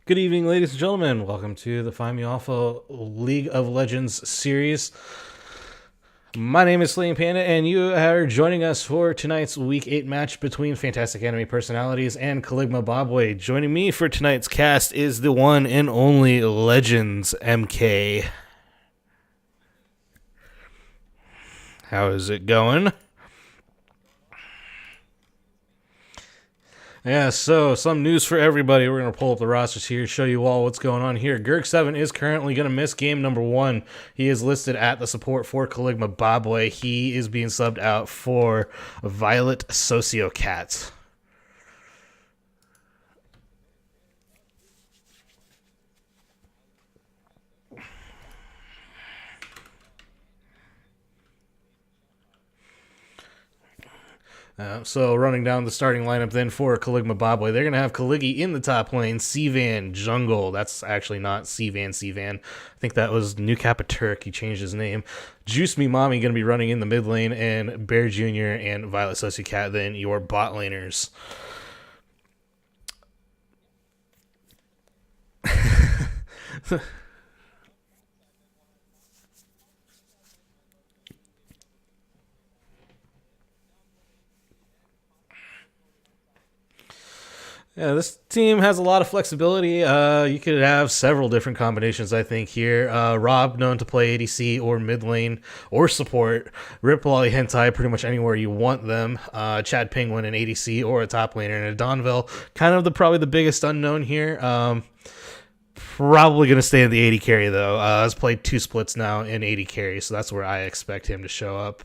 Good evening, ladies and gentlemen. Welcome to the Find Me Alpha League of Legends series. My name is Slaying Panda, and you are joining us for tonight's Week 8 match between Fantastic Anime Personalities and Caligma Bobway. Joining me for tonight's cast is the one and only Legends MK. How is it going? Yeah, so some news for everybody. We're going to pull up the rosters here, show you all what's going on here. Gurk7 is currently going to miss game number 1. He is listed at the support for Caligma Bobway. He is being subbed out for Violet Sociocat. So running down the starting lineup then for Caligma Bobway, they're going to have Kaligi in the top lane, Sivan Jungle. That's actually not Sivan. I think that was New Kappa Turk. He changed his name. Juice Me Mommy going to be running in the mid lane, and Bear Jr. and Violet Sociocat then your bot laners. Yeah, this team has a lot of flexibility. You could have several different combinations, I think, here. Rob, known to play ADC or mid lane or support. Rip Lolly Hentai, pretty much anywhere you want them. Chad Penguin, an ADC or a top laner. And a Donville, kind of probably the biggest unknown here. Probably going to stay in the 80 carry, though. Has played 2 splits now in 80 carry, so that's where I expect him to show up.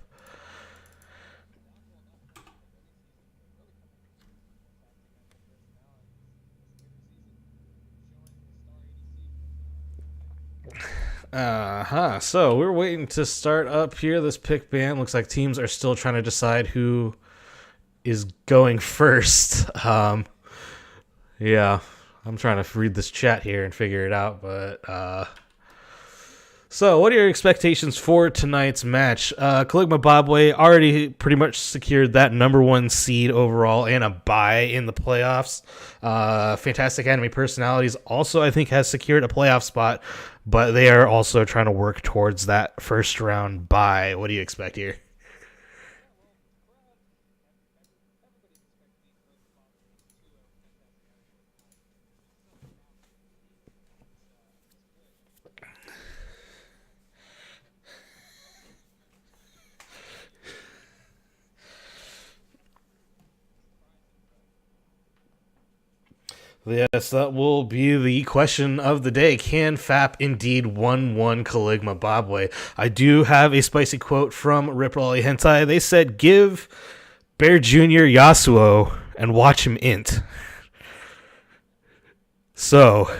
So we're waiting to start up here. This pick band looks like teams are still trying to decide who is going first. Yeah, I'm trying to read this chat here and figure it out. But so what are your expectations for tonight's match? Caligma Bobway already pretty much secured that number 1 seed overall and a bye in the playoffs. Fantastic Anime Personalities also, I think, has secured a playoff spot, but they are also trying to work towards that first round bye. What do you expect here? Yes, that will be the question of the day. Can FAP indeed 1-1 Caligma Bobway? I do have a spicy quote from Rip Lolly Hentai. They said, give Bear Jr. Yasuo and watch him int. So,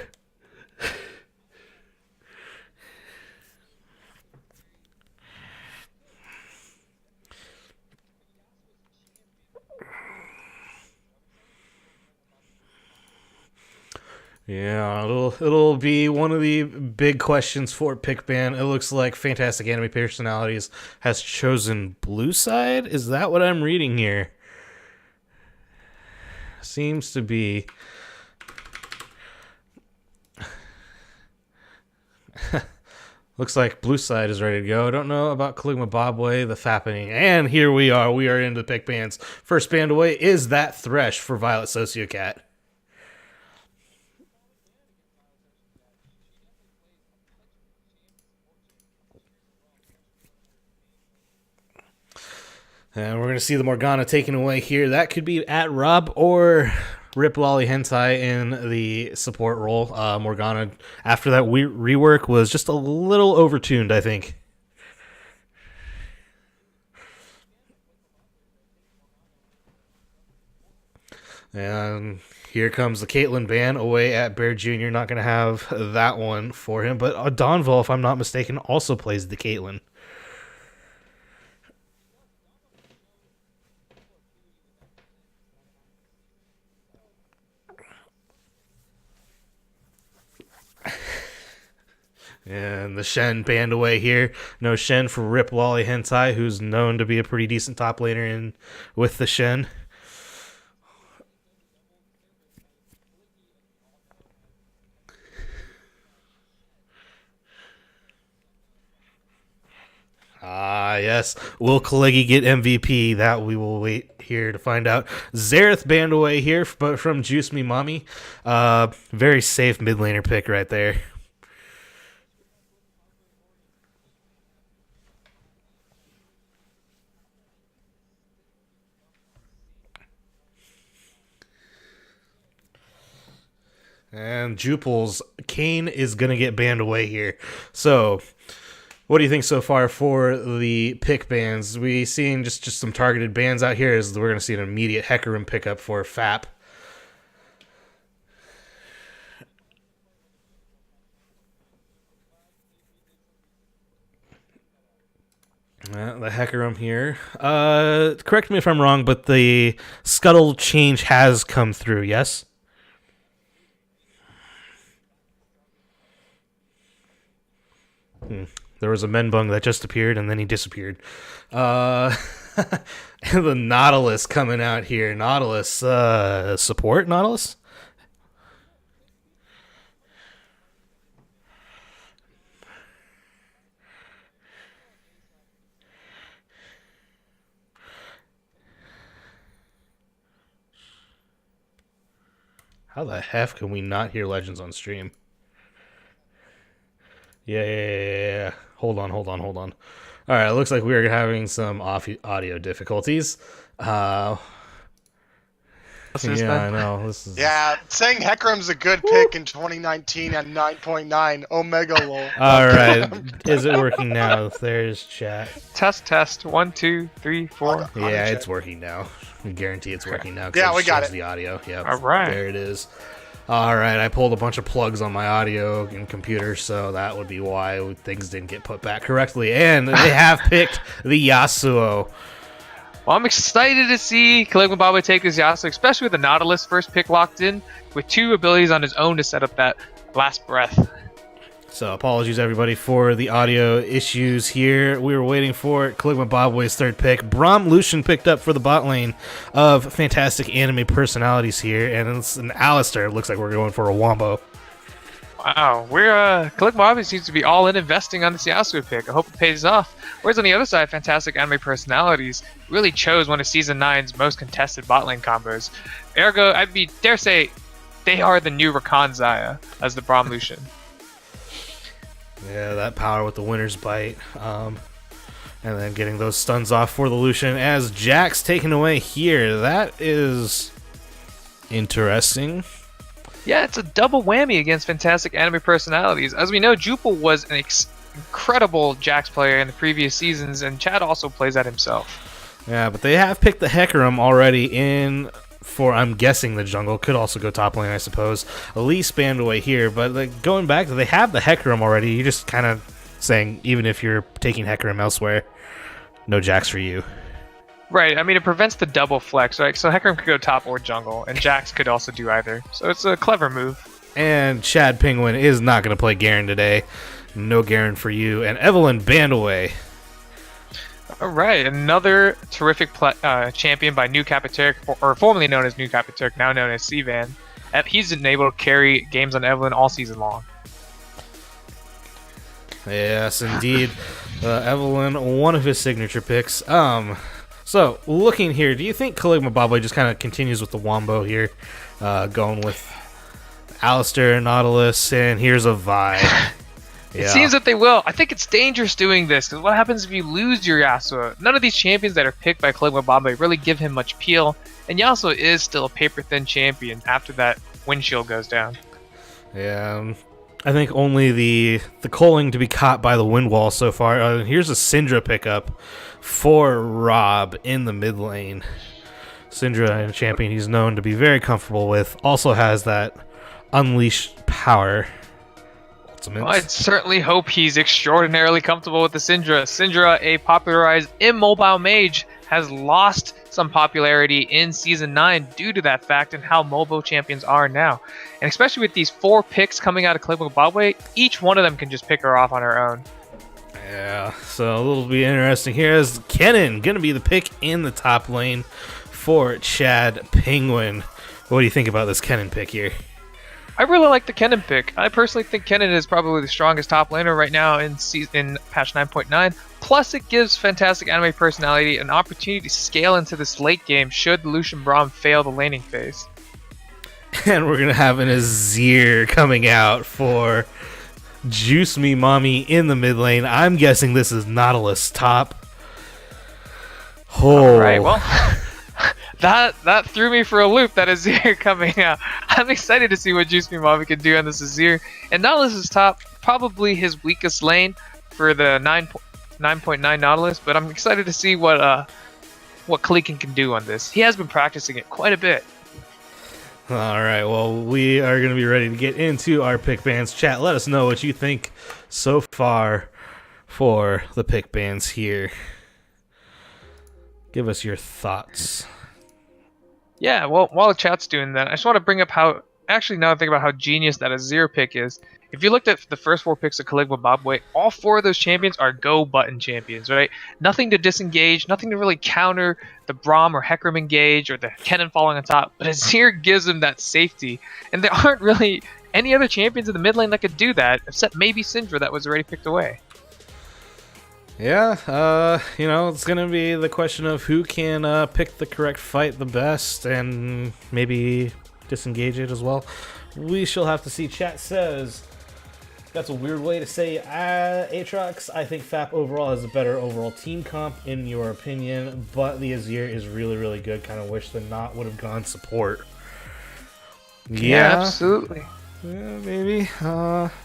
yeah, it'll be one of the big questions for Pickban. It looks like Fantastic Anime Personalities has chosen blue side. Is that what I'm reading here? Seems to be. Looks like blue side is ready to go. I don't know about Caligma Bobway, the fappening. And here we are. We are into pick bands. First band away is that Thresh for Violet Sociocat. And we're going to see the Morgana taken away here. That could be at Rob or Rip Lolly Hentai in the support role. Morgana, after that rework, was just a little overtuned, I think. And here comes the Caitlyn ban away at Bear Jr. Not going to have that one for him. But Donville, if I'm not mistaken, also plays the Caitlyn. And the Shen banned away here. No Shen for Rip Lolly Hentai, who's known to be a pretty decent top laner in with the Shen. Yes. Will Kalegi get MVP? That we will wait here to find out. Xerath banned away here, but from Juice Me Mommy. Very safe mid laner pick right there. And Jupil's Kane is going to get banned away here. So, what do you think so far for the pick bans? We seeing just some targeted bans out here, as we're going to see an immediate Hecarim pickup for FAP. The Hecarim here. Correct me if I'm wrong, but the Scuttle change has come through, yes? There was a Menbung that just appeared, and then he disappeared. And the Nautilus coming out here. Nautilus, support Nautilus? How the F can we not hear Legends on stream? Yeah. Hold on. All right, it looks like we're having some audio difficulties. I know. Saying Hecarim's a good pick in 2019 at 9.9 Omega lol. All right, is it working now? There's chat. Test. 1, 2, 3, 4. Yeah, it's working now. I guarantee it's working now. Yeah, we got it. The audio. Yeah. All right. There it is. All right, I pulled a bunch of plugs on my audio and computer, so that would be why things didn't get put back correctly. And they have picked the Yasuo. Well, I'm excited to see Caligula Babu take this Yasuo, especially with the Nautilus first pick locked in, with 2 abilities on his own to set up that last breath. So apologies, everybody, for the audio issues here. We were waiting for it. Caligula Babu's third pick. Braum Lucian picked up for the bot lane of fantastic anime personalities here, and it's an Alistair. It looks like we're going for a Wombo. Wow, Caligula Babu seems to be all in investing on this Yasuo pick. I hope it pays off. Whereas on the other side, fantastic anime personalities really chose one of Season 9's most contested bot lane combos. Ergo, dare say, they are the new Rakan Xayah as the Braum Lucian. Yeah, that power with the winner's bite. And then getting those stuns off for the Lucian as Jack's taken away here. That is interesting. Yeah, it's a double whammy against fantastic anime personalities. As we know, Jupil was an incredible Jax player in the previous seasons, and Chad also plays that himself. Yeah, but they have picked the Hecarim already in for, I'm guessing, the jungle. Could also go top lane, I suppose. Elise banned away here, but like, going back, they have the Hecarim already. You're just kind of saying, even if you're taking Hecarim elsewhere, no Jax for you. Right, I mean, it prevents the double flex, right? So Hecarim could go top or jungle, and Jax could also do either. So it's a clever move. And Chad Penguin is not going to play Garen today. No Garen for you. And Evelyn banned away. All right, another terrific champion by New Capiteric, or formerly known as New Capiteric, now known as Sivan. He's been able to carry games on Evelyn all season long. Yes, indeed. Evelyn, one of his signature picks. So, looking here, do you think Caligula Babu just kind of continues with the Wombo here? Going with Alistair, Nautilus, and here's a Vi. It seems that they will. I think it's dangerous doing this, because what happens if you lose your Yasuo? None of these champions that are picked by Caligula Babu really give him much appeal, and Yasuo is still a paper-thin champion after that windshield goes down. Yeah, I think only the culling to be caught by the wind wall so far. Here's a Syndra pickup for Rob in the mid lane. Syndra, a champion he's known to be very comfortable with, also has that unleashed power. Well, I'd certainly hope he's extraordinarily comfortable with the Syndra. Syndra, a popularized immobile mage, has lost some popularity in Season 9 due to that fact and how mobile champions are now. And especially with these 4 picks coming out of Caligula Babu, each one of them can just pick her off on her own. Yeah, so a little bit interesting here is Kennen going to be the pick in the top lane for Chad Penguin. What do you think about this Kennen pick here? I really like the Kennen pick. I personally think Kennen is probably the strongest top laner right now in patch 9.9. Plus, it gives Fantastic Anime Personality an opportunity to scale into this late game should Lucian Braum fail the laning phase. And we're going to have an Azir coming out for Juice Me Mommy in the mid lane. I'm guessing this is Nautilus top. Oh. All right, well, that threw me for a loop, that Azir coming out. I'm excited to see what Juice Me Mommy can do on this Azir. And Nautilus is top, probably his weakest lane for the 9.9 Nautilus, but I'm excited to see what Kalikin can do on this. He has been practicing it quite a bit. All right, well, we are going to be ready to get into our pick bands. Chat, let us know what you think so far for the pick bands here. Give us your thoughts. Yeah, well, while the chat's doing that, I just want to bring up how, actually now I think about how genius that Azir pick is. If you looked at the first 4 picks of Caligula Bobway, all 4 of those champions are go button champions, right? Nothing to disengage, nothing to really counter the Braum or Hecarim engage or the Kennen falling on top. But Azir gives them that safety. And there aren't really any other champions in the mid lane that could do that, except maybe Syndra that was already picked away. Yeah, it's going to be the question of who can pick the correct fight the best and maybe disengage it as well. We shall have to see. Chat says, that's a weird way to say Aatrox. I think FAP overall has a better overall team comp, in your opinion, but the Azir is really, really good. Kind of wish the Knot would have gone support. Yeah, absolutely. Yeah, maybe.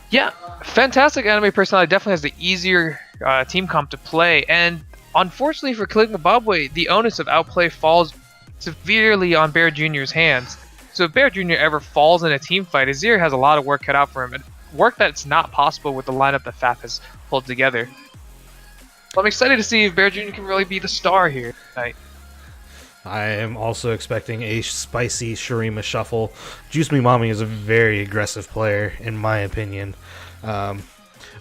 Yeah, Fantastic Anime Personality definitely has the easier team comp to play, and unfortunately for Caligula Bobway, the onus of outplay falls severely on Bear Jr.'s hands. So if Bear Jr. ever falls in a team fight, Azir has a lot of work cut out for him, and work that's not possible with the lineup that FAP has pulled together. So I'm excited to see if Bear Jr. can really be the star here tonight. I am also expecting a spicy Shurima shuffle. Juice Me Mommy is a very aggressive player, in my opinion,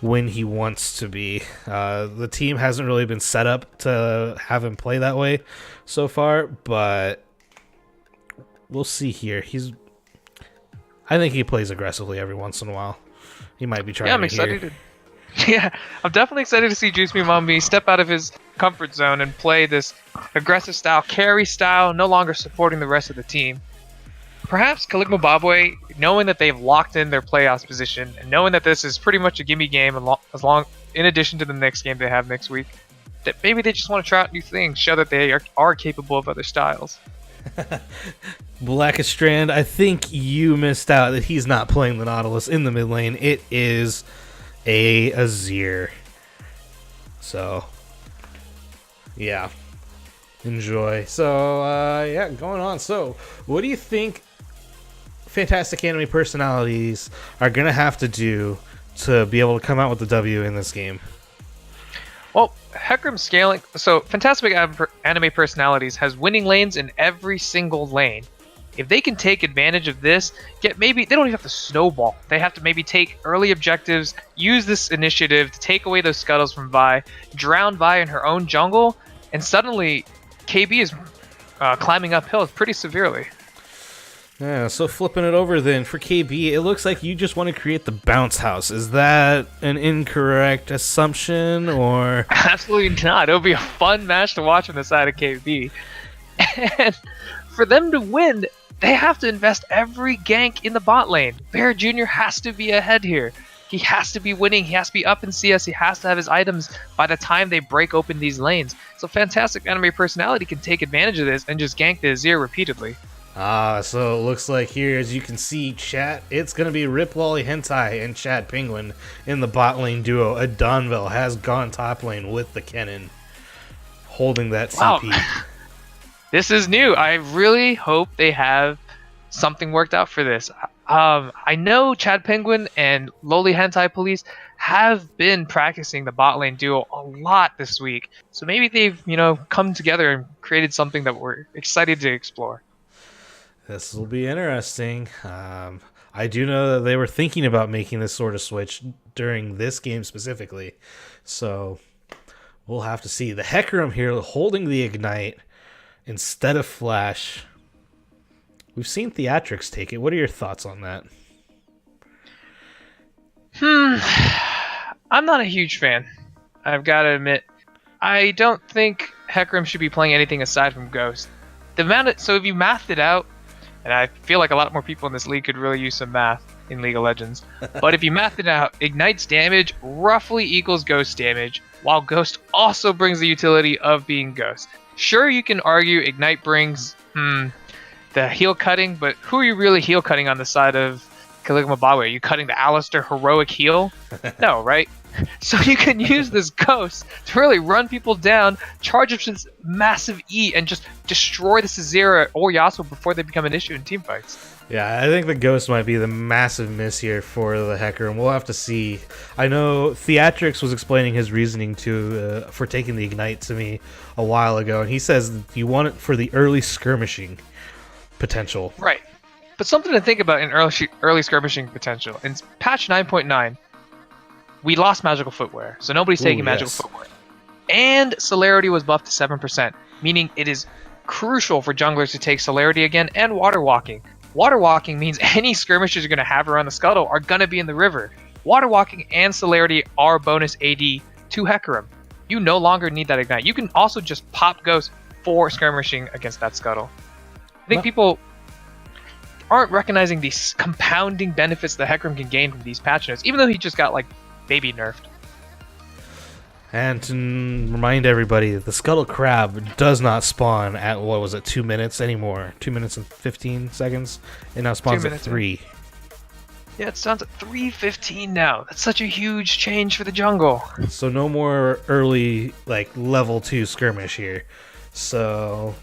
when he wants to be. The team hasn't really been set up to have him play that way so far, but we'll see here. I think he plays aggressively every once in a while. He might be trying. Yeah, I'm excited. Yeah, I'm definitely excited to see Juice Me Mommy step out of his comfort zone and play this aggressive style, carry style, no longer supporting the rest of the team. Perhaps Caligula Bobway, knowing that they've locked in their playoffs position and knowing that this is pretty much a gimme game, in addition to the next game they have next week, that maybe they just want to try out new things, show that they are capable of other styles. Blackest Strand, I think you missed out that he's not playing the Nautilus in the mid lane. It is a Azir. So, yeah. Enjoy. So, yeah, going on. So, what do you think Fantastic Anime Personalities are going to have to do to be able to come out with the W in this game? Well, Hecarim scaling. So, Fantastic Anime Personalities has winning lanes in every single lane. If they can take advantage of this, maybe they don't even have to snowball. They have to maybe take early objectives, use this initiative to take away those scuttles from Vi, drown Vi in her own jungle, and suddenly KB is climbing uphill pretty severely. Yeah, so flipping it over then, for KB, it looks like you just want to create the bounce house. Is that an incorrect assumption, or? Absolutely not. It'll be a fun match to watch on the side of KB. And for them to win, they have to invest every gank in the bot lane. Bear Jr. has to be ahead here. He has to be winning. He has to be up in CS. He has to have his items by the time they break open these lanes. So Fantastic Anime Personality can take advantage of this and just gank the Azir repeatedly. So it looks like here, as you can see, chat, it's going to be Rip Wally Hentai and Chad Penguin in the bot lane duo. Adonville has gone top lane with the Kennen, holding that CP. Wow. This is new. I really hope they have something worked out for this. I know Chad Penguin and Lowly Hentai Police have been practicing the bot lane duo a lot this week. So maybe they've, come together and created something that we're excited to explore. This will be interesting. I do know that they were thinking about making this sort of switch during this game specifically. So we'll have to see. The Hecarim here holding the Ignite instead of Flash. We've seen Theatrics take it. What are your thoughts on that? Hmm. I'm not a huge fan. I've got to admit. I don't think Hecarim should be playing anything aside from Ghost. So if you mathed it out, and I feel like a lot more people in this league could really use some math in League of Legends, but if you mathed it out, Ignite's damage roughly equals Ghost damage, while Ghost also brings the utility of being Ghost. Sure, you can argue Ignite brings the heal cutting, but who are you really heal cutting on the side of Caligma Bawe? Are you cutting the Alistair heroic heal? No, right? So you can use this Ghost to really run people down, charge up this massive E, and just destroy the Caesara or Yasuo before they become an issue in teamfights. Yeah, I think the Ghost might be the massive miss here for the Hecarim. We'll have to see. I know Theatrix was explaining his reasoning for taking the Ignite to me a while ago, and he says you want it for the early skirmishing potential. Right. But something to think about in early skirmishing potential. In patch 9.9, we lost magical footwear, so nobody's taking magical footwear. And celerity was buffed to 7%, meaning it is crucial for junglers to take celerity again and water walking. Water walking means any skirmishes you're going to have around the scuttle are going to be in the river. Water walking and celerity are bonus AD to Hecarim. You no longer need that Ignite. You can also just pop Ghost for skirmishing against that scuttle. I think people aren't recognizing these compounding benefits that Hecarim can gain from these patch notes, even though he just got, like, baby nerfed. And to remind everybody, the Scuttle Crab does not spawn at, 2 minutes anymore? 2 minutes and 15 seconds? It now spawns at 3. Yeah, it spawns at 3:15 now. That's such a huge change for the jungle. So no more early, level 2 skirmish here. So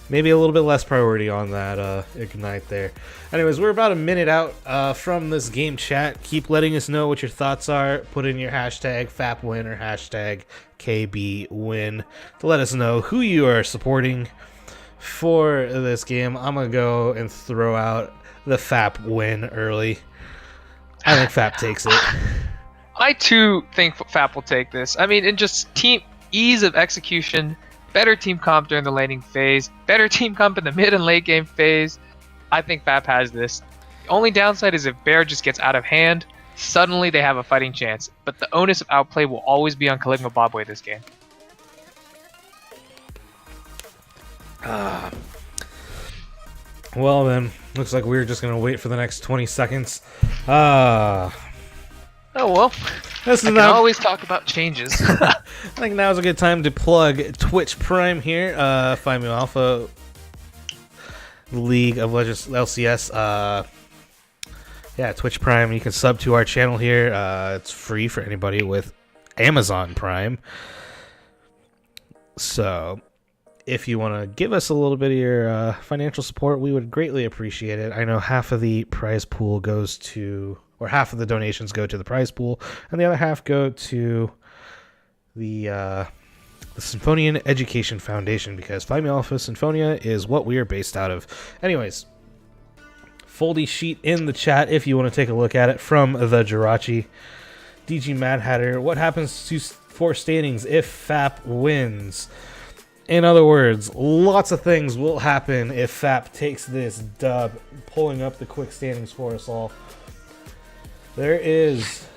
maybe a little bit less priority on that Ignite there. Anyways, we're about a minute out from this game chat. Keep letting us know what your thoughts are. Put in your hashtag FAPWin or hashtag KBWin to let us know who you are supporting for this game. I'm going to go and throw out the FAP win early. I think FAP takes it. I too think FAP will take this. I mean, in just team ease of execution, better team comp during the laning phase, better team comp in the mid and late game phase. I think FAP has this. The only downside is if Bear just gets out of hand, suddenly they have a fighting chance. But the onus of outplay will always be on Caligma Bobway this game. Well then, looks like we're just gonna wait for the next 20 seconds. Oh well. I can always talk about changes. I think now's a good time to plug Twitch Prime here. Find me Alpha League of Legends LCS. Yeah, Twitch Prime. You can sub to our channel here. It's free for anybody with Amazon Prime. So if you want to give us a little bit of your financial support, we would greatly appreciate it. I know half of the prize pool goes to, or half of the donations go to the prize pool, and the other half go to the Symphonian Education Foundation, because Phi Mu Alpha Symphonia is what we are based out of. Anyways, foldy sheet in the chat if you want to take a look at it from the Jirachi. DG Mad Hatter, what happens to for standings if FAP wins? In other words, lots of things will happen if FAP takes this dub. Pulling up the quick standings for us all. There is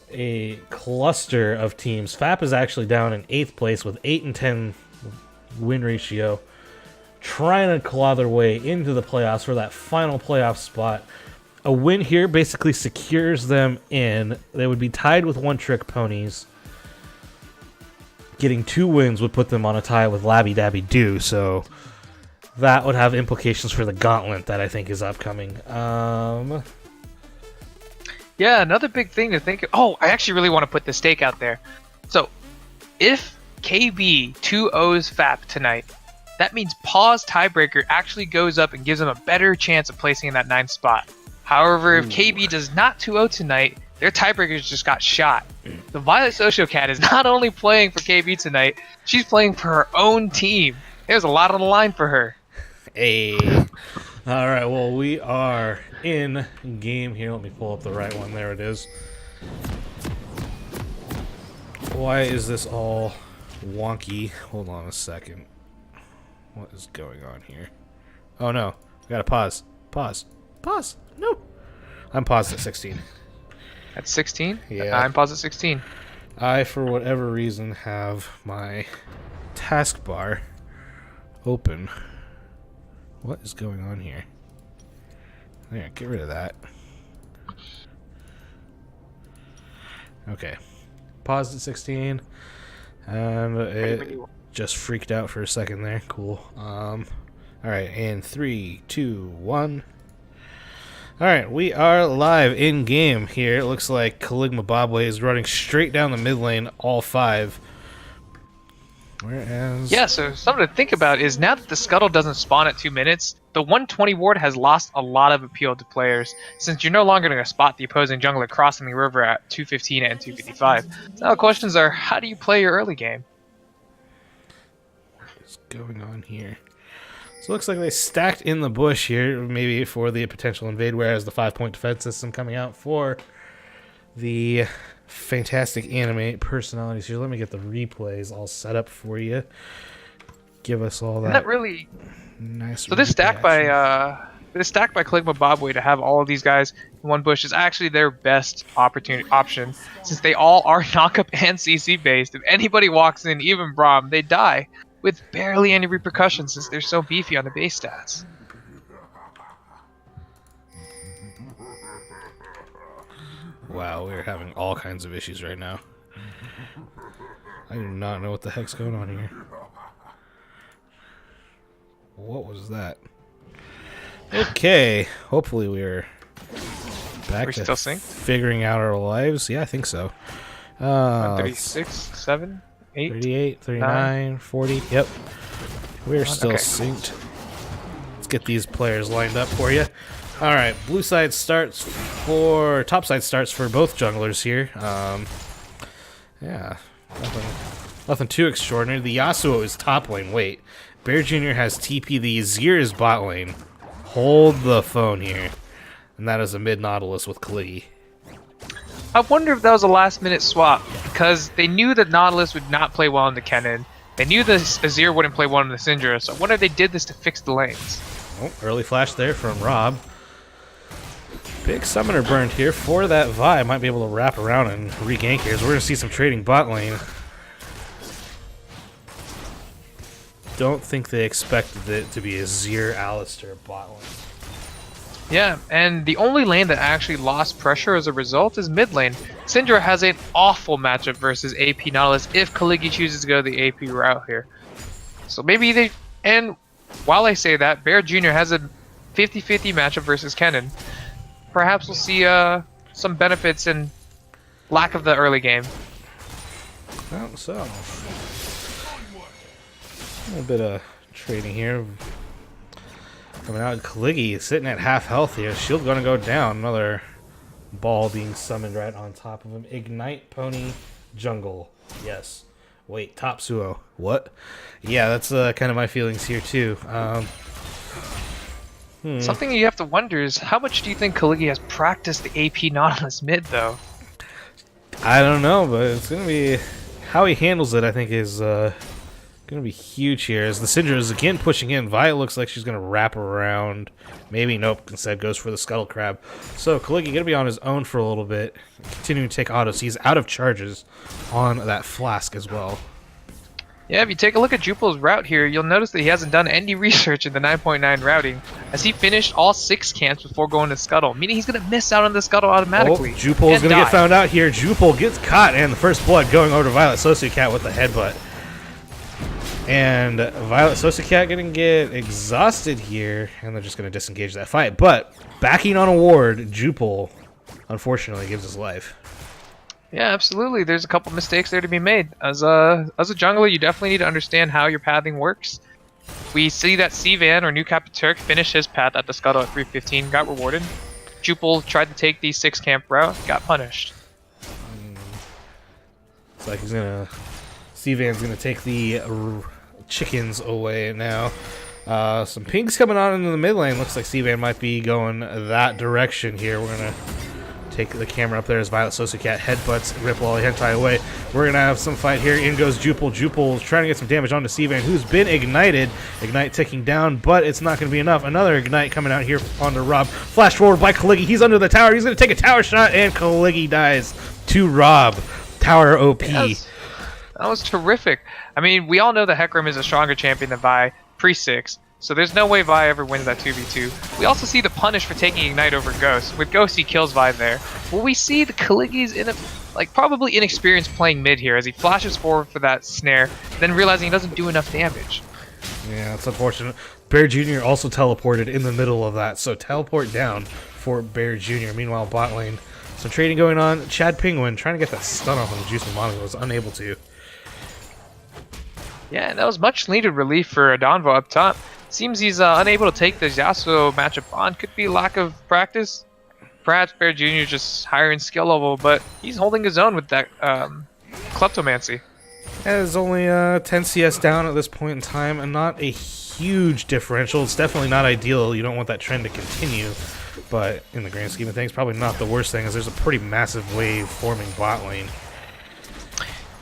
a cluster of teams. FAP is actually down in 8th place with 8-10 win ratio, trying to claw their way into the playoffs for that final playoff spot. A win here basically secures them in. They would be tied with One Trick Ponies. Getting 2 wins would put them on a tie with Labby Dabby Doo, so that would have implications for the gauntlet that I think is upcoming. Yeah, another big thing to think of. Oh, I actually really want to put the stake out there. So, if KB 2-0s FAP tonight, that means Paw's tiebreaker actually goes up and gives them a better chance of placing in that 9th spot. However, if KB does not 2-0 tonight, their tiebreakers just got shot. The Violet Sociocat is not only playing for KB tonight, she's playing for her own team. There's a lot on the line for her. Hey. Alright, well, we are in game here. Let me pull up the right one. There it is. Why is this all wonky? Hold on a second. What is going on here? Oh no. I gotta pause. Pause. No. I'm paused at 16. At 16? Yeah. I'm paused at 16. I, for whatever reason, have my taskbar open. What is going on here? There, get rid of that. Okay. Paused at 16. And it just freaked out for a second there. Cool. Alright, and 3, 2, 1. Alright, we are live in game here. It looks like Caligma Bobway is running straight down the mid lane, all 5. Whereas... Yeah, so something to think about is now that the Scuttle doesn't spawn at 2 minutes, the 120 ward has lost a lot of appeal to players, since you're no longer going to spot the opposing jungler crossing the river at 215 and 255. So now the questions are, how do you play your early game? What's going on here? So it looks like they stacked in the bush here, maybe for the potential invade, whereas the 5-point defense system coming out for the fantastic anime personalities here. Let me get the replays all set up for you. Give us all that. That really nice. So this stack by Caligma Bobway to have all of these guys in one bush is actually their best option, since they all are knockup and CC based. If anybody walks in, even Braum, they die with barely any repercussions since they're so beefy on the base stats. Wow, we're having all kinds of issues right now. I do not know what the heck's going on here. What was that? Okay, hopefully we're back We're to still synced? figuring out our lives. Yeah, I think so. 36, 7, 8, 38, 39, 40. Yep. We're still synced. Let's get these players lined up for you. All right, blue side starts for top side starts for both junglers here. Yeah, nothing too extraordinary. The Yasuo is top lane. Wait, Bear Jr. has TP. The Azir is bot lane. Hold the phone here, and that is a mid Nautilus with Caliggy. I wonder if that was a last-minute swap, because they knew that Nautilus would not play well in the Kennen. They knew the Azir wouldn't play well in the Syndra, so I wonder if they did this to fix the lanes. Oh, early flash there from Rob. Big summoner burned here for that Vi. Might be able to wrap around and re-gank here. So we're going to see some trading bot lane. Don't think they expected it to be a Azir Alistair bot lane. Yeah, and the only lane that actually lost pressure as a result is mid lane. Syndra has an awful matchup versus AP Nautilus if Caliggy chooses to go the AP route here. So maybe they... And while I say that, Bear Jr. has a 50-50 matchup versus Kennen. Perhaps we'll see some benefits in lack of the early game. Well, so... a little bit of trading here. Coming out, Caliggy sitting at half health here. Shield gonna go down. Another ball being summoned right on top of him. Ignite Pony Jungle. Yes. Wait, top Suo. What? Yeah, that's kind of my feelings here too. Something you have to wonder is how much do you think Caliggy has practiced the AP Nautilus mid though? I don't know, but it's gonna be how he handles it. I think is gonna be huge here. As the Syndra is again pushing in, Violet looks like she's gonna wrap around. Maybe nope. Instead goes for the Scuttle Crab. So Caliggy gonna be on his own for a little bit, continuing to take autos. He's out of charges on that flask as well. Yeah, if you take a look at Jupil's route here, you'll notice that he hasn't done any research in the 9.9 routing, as he finished all 6 camps before going to Scuttle, meaning he's going to miss out on the Scuttle automatically. Oh, Jupil is going to get found out here. Jupil gets caught, and the first blood going over to Violet Sociocat with the headbutt. And Violet Sociocat going to get exhausted here, and they're just going to disengage that fight. But backing on a ward, Jupil, unfortunately, gives his life. Yeah, absolutely. There's a couple mistakes there to be made. As a jungler, you definitely need to understand how your pathing works. We see that Sivan or New Turk finish his path at the Scuttle at 315, got rewarded. Jupil tried to take the 6 camp route, got punished. It's like he's gonna... Sivan's gonna take the chickens away now. Some pings coming on into the mid lane. Looks like Sivan might be going that direction here. We're gonna Take the camera up there as Violet Sosucat headbutts Ripple Hentai away. We're going to have some fight here. In goes Jupil. Jupil's trying to get some damage onto Sivan, who's been ignited. Ignite ticking down, but it's not going to be enough. Another Ignite coming out here onto Rob. Flash forward by Kaligi. He's under the tower. He's going to take a tower shot, and Kaligi dies to Rob. Tower OP. Yes. That was terrific. I mean, we all know that Hecarim is a stronger champion than Vi pre-6. So there's no way Vi ever wins that 2v2. We also see the punish for taking Ignite over Ghost. With Ghost, he kills Vi there. But we see the Kaligi's in a, probably inexperienced playing mid here as he flashes forward for that snare, then realizing he doesn't do enough damage. Yeah, it's unfortunate. Bear Jr. also teleported in the middle of that, so teleport down for Bear Jr. Meanwhile, bot lane, some trading going on. Chad Penguin trying to get that stun off on the Juice Mommy was unable to. Yeah, and that was much needed relief for Adonvo up top. Seems he's unable to take the Yasuo matchup on. Could be lack of practice. Perhaps Bear Jr. just higher in skill level, but he's holding his own with that Kleptomancy. Yeah, it's only 10 CS down at this point in time, and not a huge differential. It's definitely not ideal. You don't want that trend to continue, but in the grand scheme of things, probably not the worst thing, as there's a pretty massive wave forming bot lane.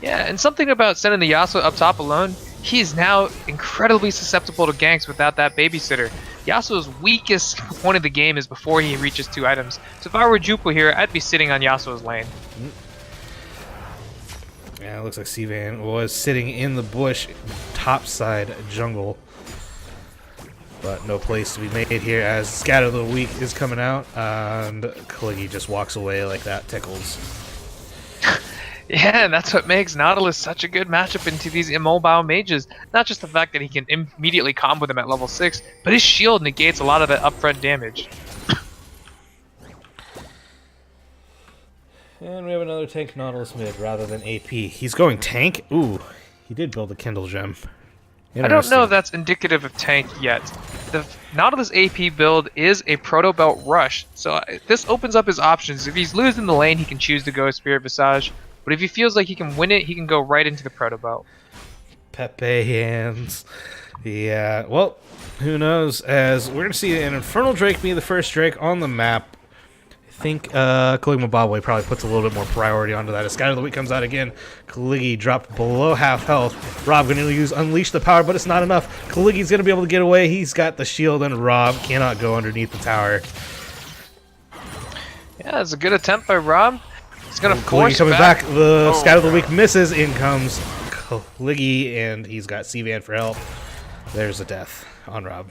Yeah, and something about sending the Yasuo up top alone, he is now incredibly susceptible to ganks without that babysitter. Yasuo's weakest point of the game is before he reaches 2 items. So if I were Jupil here, I'd be sitting on Yasuo's lane. Yeah, it looks like Sivan was sitting in the bush, topside jungle. But no place to be made here as Scat of the Week is coming out, and Kaligi just walks away like that tickles. Yeah, and that's what makes Nautilus such a good matchup into these immobile mages. Not just the fact that he can immediately combo them at level 6, but his shield negates a lot of the upfront damage. And we have another tank Nautilus mid rather than AP. He's going tank? Ooh, he did build a Kindle Gem. I don't know if that's indicative of tank yet. The Nautilus AP build is a Proto Belt Rush, so this opens up his options. If he's losing the lane, he can choose to go Spirit Visage. But if he feels like he can win it, he can go right into the Proto Belt. Pepe hands. Yeah, well, who knows? As we're going to see an Infernal Drake be the first Drake on the map. I think Caligma Bobway probably puts a little bit more priority onto that. As Scout of the Week comes out again, Kaligi dropped below half health. Rob going to use Unleash the Power, but it's not enough. Kaligi's going to be able to get away. He's got the shield, and Rob cannot go underneath the tower. Yeah, it's a good attempt by Rob. He's going to force coming back. The Scout of the Week misses. In comes Kaligi, and he's got Sivan for help. There's a death on Rob.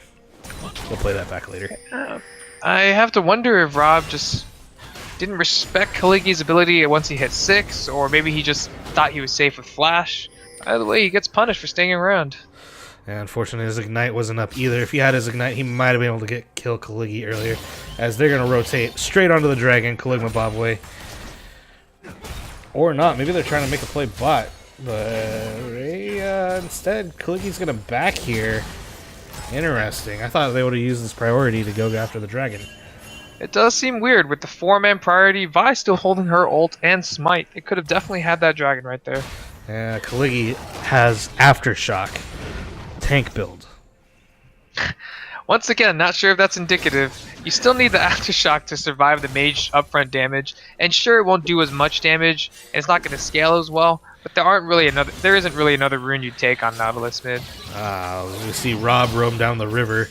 We'll play that back later. I have to wonder if Rob just didn't respect Kaligi's ability once he hit 6, or maybe he just thought he was safe with Flash. Either way, he gets punished for staying around. And unfortunately, his Ignite wasn't up either. If he had his Ignite, he might have been able to kill Kaligi earlier, as they're going to rotate straight onto the Dragon, Caligma Bobway. Or not. Maybe they're trying to make a play bot. But instead, Kaligi's going to back here. Interesting. I thought they would have used this priority to go after the Dragon. It does seem weird with the 4-man priority. Vi still holding her ult and smite. It could have definitely had that Dragon right there. Yeah, Kaligi has Aftershock. Tank build. Once again, not sure if that's indicative. You still need the Aftershock to survive the mage upfront damage. And sure, it won't do as much damage, and it's not going to scale as well. But there isn't really another rune you'd take on Nautilus mid. We see Rob roam down the river.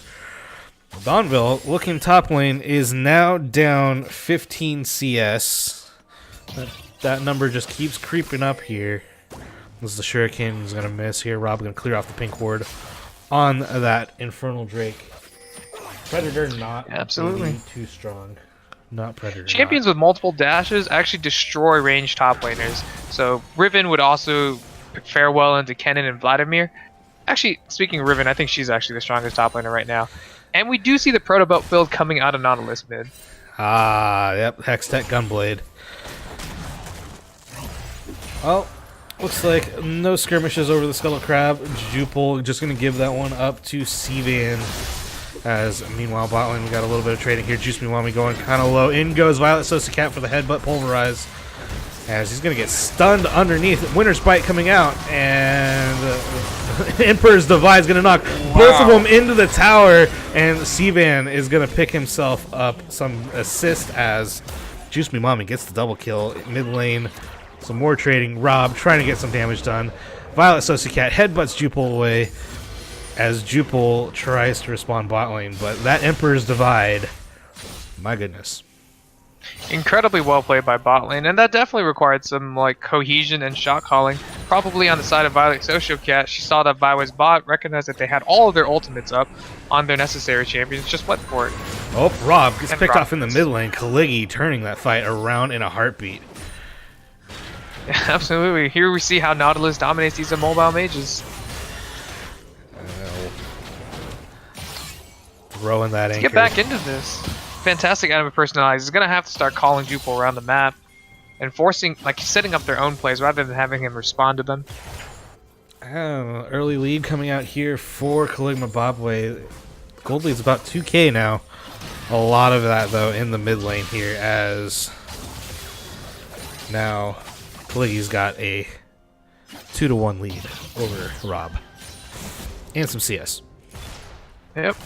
Donville, looking top lane, is now down 15 CS. That number just keeps creeping up here. This is the Shuriken is going to miss here. Rob going to clear off the pink ward on that Infernal Drake. Predator not absolutely too strong. Not Predator. Champions with multiple dashes actually destroy ranged top laners. So Riven would also fare well into Kennen and Vladimir. Actually, speaking of Riven, I think she's actually the strongest top laner right now. And we do see the Proto Belt build coming out of Nautilus mid. Yep, Hextech Gunblade. Well, looks like no skirmishes over the Skull of Crab. Jupil just going to give that one up to Sivan. As meanwhile, bot lane, we got a little bit of trading here. Juice Miwami going kind of low. In goes Violet Sosucat for the headbutt pulverize. As he's going to get stunned underneath. Winter's Bite coming out. And Emperor's Divide is going to knock both of them into the tower. And Sivan is going to pick himself up some assist as Juice Me Mommy gets the double kill. Mid lane, some more trading. Rob trying to get some damage done. Violet Sociocat headbutts Jupil away as Jupil tries to respawn bot lane, but that Emperor's Divide, my goodness. Incredibly well played by bot lane, and that definitely required some like cohesion and shot calling. Probably on the side of Violet Sociocat, she saw that Vi was bot, recognized that they had all of their ultimates up on their necessary champions, just went for it. Oh, Rob gets picked off in the mid lane. Kaligi turning that fight around in a heartbeat. Yeah, absolutely. Here we see how Nautilus dominates these immobile mages. Throwing that anchor. To get back into this, fantastic anime personalities is going to have to start calling Jupil around the map and forcing, like, setting up their own plays rather than having him respond to them. Early lead coming out here for Caligma Bobway. Gold lead's about 2k now. A lot of that, though, in the mid lane here, as now Caligi's got a 2-1 lead over Rob. And some CS. Yep.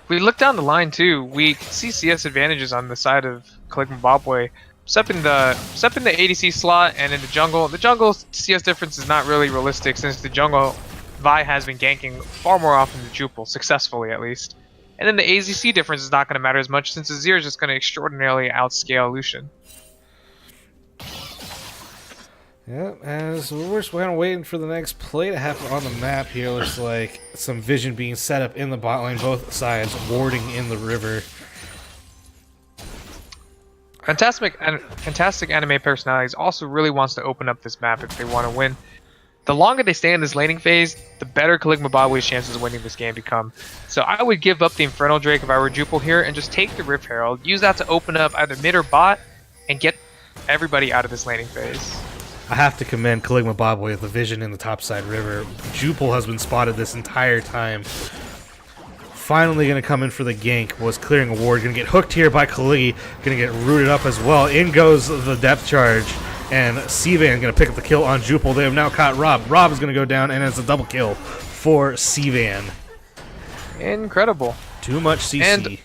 We look down the line too. We see CS advantages on the side of Caligma Bobway. Step in the ADC slot and in the jungle. The jungle CS difference is not really realistic since the jungle Vi has been ganking far more often than Jupil, successfully at least. And then the ADC difference is not going to matter as much since Azir is just going to extraordinarily outscale Lucian. Yep, as we're just kind of waiting for the next play to happen on the map here. Looks like some vision being set up in the bot lane, both sides warding in the river. Fantastic anime personalities also really wants to open up this map if they want to win. The longer they stay in this laning phase, the better Caligma Bobway's chances of winning this game become. So I would give up the Infernal Drake if I were Jupil here and just take the Rift Herald, use that to open up either mid or bot, and get everybody out of this laning phase. I have to commend Caligma Bobway with the vision in the topside river. Jupil has been spotted this entire time. Finally going to come in for the gank, was clearing a ward. Going to get hooked here by Kaligi. Going to get rooted up as well. In goes the depth charge. And Sivan going to pick up the kill on Jupil. They have now caught Rob. Rob is going to go down, and it's a double kill for Sivan. Incredible. Too much CC. And,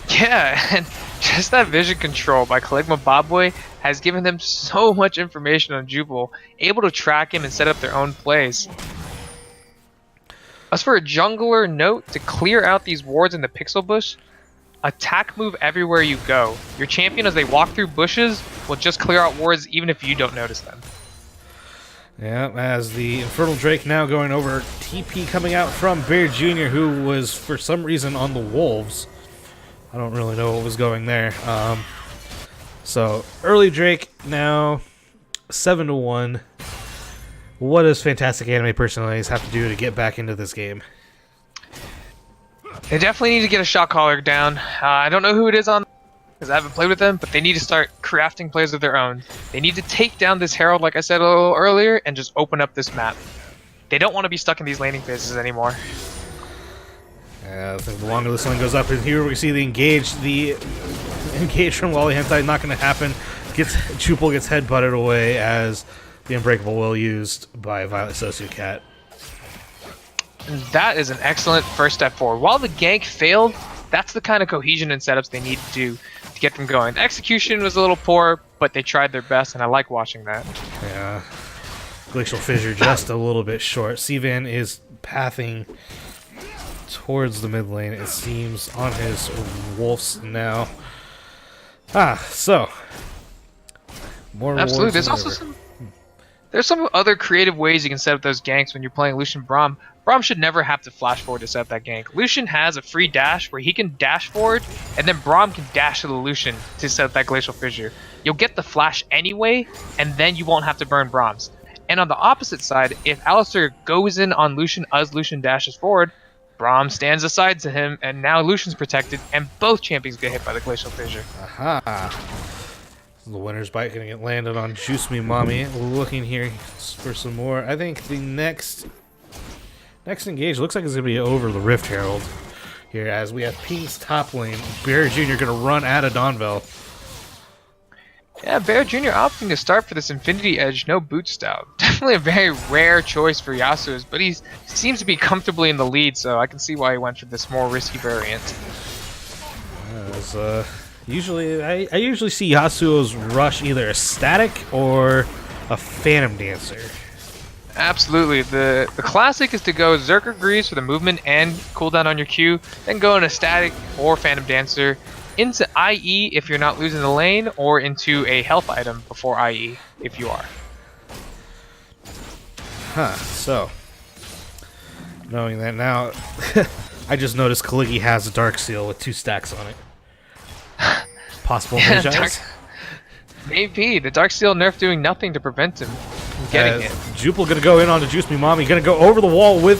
yeah, and just that vision control by Caligma Bobway has given them so much information on Jupil, able to track him and set up their own plays. As for a jungler note, to clear out these wards in the pixel bush, attack move everywhere you go. Your champion, as they walk through bushes, will just clear out wards even if you don't notice them. Yeah, as the Infernal Drake now going over. TP coming out from Bear Jr., who was, for some reason, on the Wolves. I don't really know what was going there. So, early Drake now 7-1. What does fantastic anime personalities have to do to get back into this game? They definitely need to get a shot caller down. I don't know who it is on, because I haven't played with them, but they need to start crafting plays of their own. They need to take down this Herald, like I said a little earlier, and just open up this map. They don't want to be stuck in these laning phases anymore. I think the longer this one goes up, and here we see the engage from Lolly Hentai, not going to happen. Jupil gets headbutted away as the Unbreakable Will used by Violet Sociocat. That is an excellent first step forward. While the gank failed, that's the kind of cohesion and setups they need to do to get them going. The execution was a little poor, but they tried their best, and I like watching that. Yeah. Glacial Fissure just a little bit short. Sivan is pathing towards the mid lane, it seems, on his wolves now. So more absolutely. There's some other creative ways you can set up those ganks when you're playing Lucian Braum. Braum should never have to flash forward to set up that gank. Lucian has a free dash where he can dash forward, and then Braum can dash to the Lucian to set up that Glacial Fissure. You'll get the flash anyway, and then you won't have to burn Braum's. And on the opposite side, if Alistar goes in on Lucian as Lucian dashes forward, Braum stands aside to him, and now Lucian's protected, and both champions get hit by the Glacial Fissure. Aha! The winner's bite going to get landed on Juice Me Mommy. Looking here for some more. I think the next engage looks like it's going to be over the Rift Herald here, as we have Pink's top lane. Bear Jr. going to run out of Donville. Yeah, Bear Jr. opting to start for this Infinity Edge, no boot style. Definitely a very rare choice for Yasuo's, but he seems to be comfortably in the lead, so I can see why he went for this more risky variant. Usually, I usually see Yasuo's rush either a static or a Phantom Dancer. Absolutely. The classic is to go Zerker Grease for the movement and cooldown on your Q, then go into static or Phantom Dancer, into IE if you're not losing the lane, or into a health item before IE if you are. So, knowing that now, I just noticed Kaligi has a Dark Seal with 2 stacks on it. Possible mage eyes? Maybe. The Dark Seal nerf doing nothing to prevent him from getting it. Jupel gonna go in on the Juice Me Mommy, gonna go over the wall with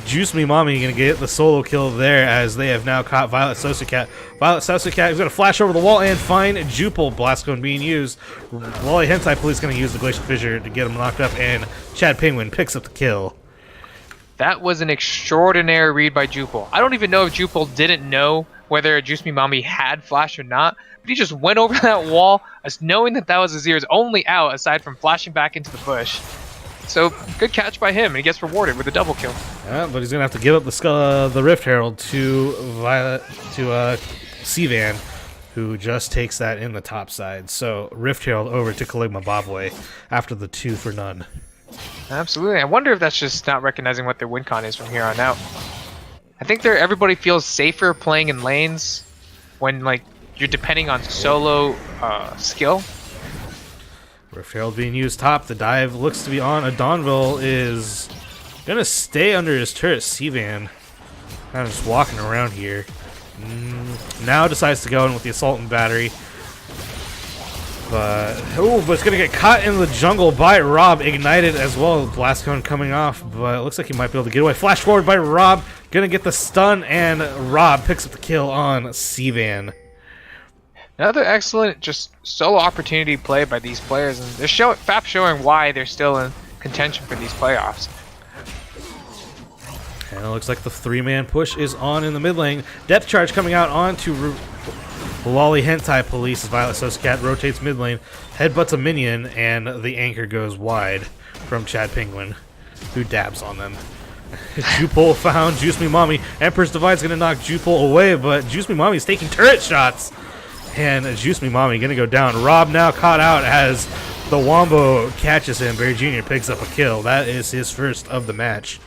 Juice Me Mommy, gonna get the solo kill there as they have now caught Violet Sosacat. Violet Sosacat is gonna flash over the wall and find Jupel. Blast Cone being used. Wally Hentai Police gonna use the Glacial Fissure to get him knocked up, and Chad Penguin picks up the kill. That was an extraordinary read by Jupel. I don't even know if Jupel didn't know whether Juice Me Mommy had flash or not, but he just went over that wall as knowing that was Azir's only out aside from flashing back into the bush. So, good catch by him, and he gets rewarded with a double kill. Yeah, but he's going to have to give up the Rift Herald to Sivan, who just takes that in the top side. So, Rift Herald over to Caligma Bobway after the 2 for none. Absolutely. I wonder if that's just not recognizing what their win con is from here on out. I think everybody feels safer playing in lanes when you're depending on solo skill. Rift Herald being used top. The dive looks to be on. Adonville is going to stay under his turret. Sivan kind of just walking around here. Now decides to go in with the Assault and Battery. But it's going to get caught in the jungle by Rob. Ignited as well. Blast Cone coming off, but it looks like he might be able to get away. Flash forward by Rob. Going to get the stun, and Rob picks up the kill on Sivan. Another excellent just solo opportunity play by these players, and they're FAP showing why they're still in contention for these playoffs. And it looks like the 3-man push is on in the mid lane. Depth charge coming out onto Lolly Hentai Police as Violet Sosacat rotates mid lane, headbutts a minion, and the anchor goes wide from Chad Penguin, who dabs on them. Jupel found Juice Me Mommy. Emperor's Divide's going to knock Jupel away, but Juice Me Mommy's taking turret shots. And Juice Me Mommy going to go down. Rob now caught out as the Wombo catches him. Barry Jr. picks up a kill. That is his first of the match.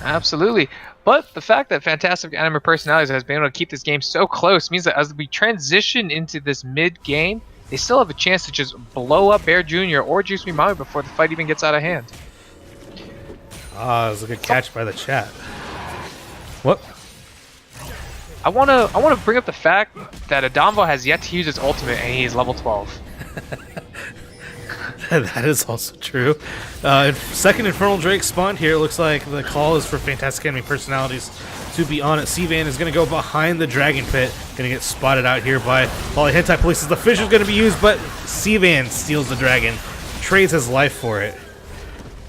Absolutely. But the fact that Fantastic Anime Personalities has been able to keep this game so close means that as we transition into this mid-game, they still have a chance to just blow up Bear Jr. or Juice Me Mommy before the fight even gets out of hand. That was a good catch by the chat. What? I wanna bring up the fact that Adambo has yet to use his ultimate and he's level 12. That is also true. Second Infernal Drake spawned here. It looks like the call is for Fantastic Anime Personalities to be on it. Sivan is going to go behind the Dragon Pit. Going to get spotted out here by Poly Hentai Police. The Fisher's going to be used, but Sivan steals the Dragon. Trades his life for it.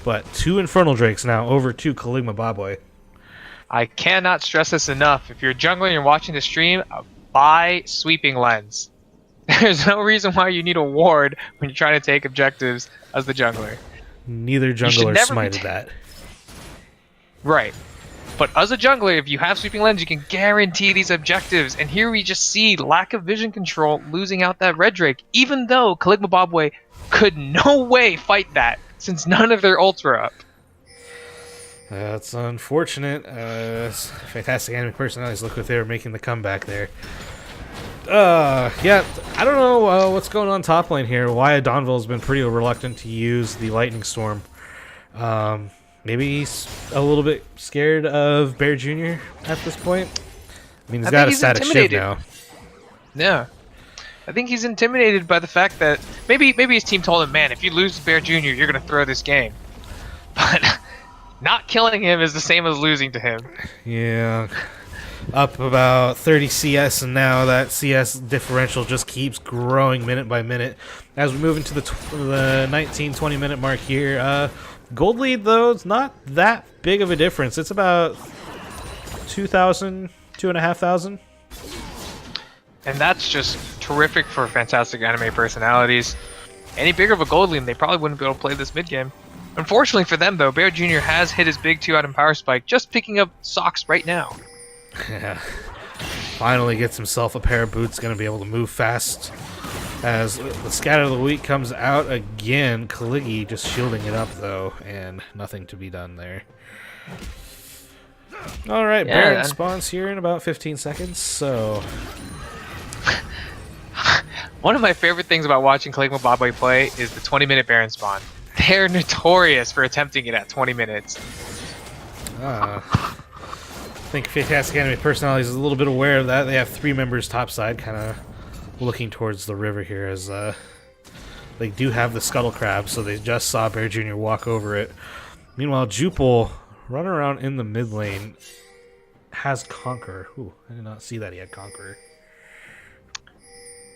But 2 Infernal Drakes now over to Caligma Bobway. I cannot stress this enough. If you're a jungler and you're watching the stream, buy Sweeping Lens. There's no reason why you need a ward when you're trying to take objectives as the jungler. Neither jungler smited that. Right. But as a jungler, if you have Sweeping Lens, you can guarantee these objectives. And here we just see lack of vision control losing out that Red Drake, even though Caligma Bobway could no way fight that since none of their ults were up. That's unfortunate. Fantastic Anime Personalities look like they were making the comeback there. Yeah, I don't know what's going on top lane here. Why Donville's been pretty reluctant to use the Lightning Storm. Maybe he's a little bit scared of Bear Jr. at this point. I mean, he's got a static shiv now. Yeah. I think he's intimidated by the fact that maybe his team told him, man, if you lose to Bear Jr., you're going to throw this game. But not killing him is the same as losing to him. Yeah. Up about 30 CS, and now that CS differential just keeps growing minute by minute. As we move into the 19-20 minute mark here, gold lead, though, it's not that big of a difference. It's about 2,000, 2,500. And that's just terrific for Fantastic Anime Personalities. Any bigger of a gold lead, they probably wouldn't be able to play this mid game. Unfortunately for them, though, Bear Jr. has hit his big 2-item power spike, just picking up socks right now. Yeah. Finally gets himself a pair of boots, going to be able to move fast. As the scat of the week comes out again, Kaligi just shielding it up though, and nothing to be done there. All right, Yeah, Baron spawns here in about 15 seconds, so... One of my favorite things about watching Caligma Bobway play is the 20-minute Baron spawn. They're notorious for attempting it at 20 minutes. I think Fantastic Anime Personalities is a little bit aware of that. They have 3 members topside, kind of looking towards the river here, as they do have the Scuttle Crab, so they just saw Bear Jr. walk over it. Meanwhile, Jupil, running around in the mid lane, has Conqueror. Ooh, I did not see that he had Conqueror.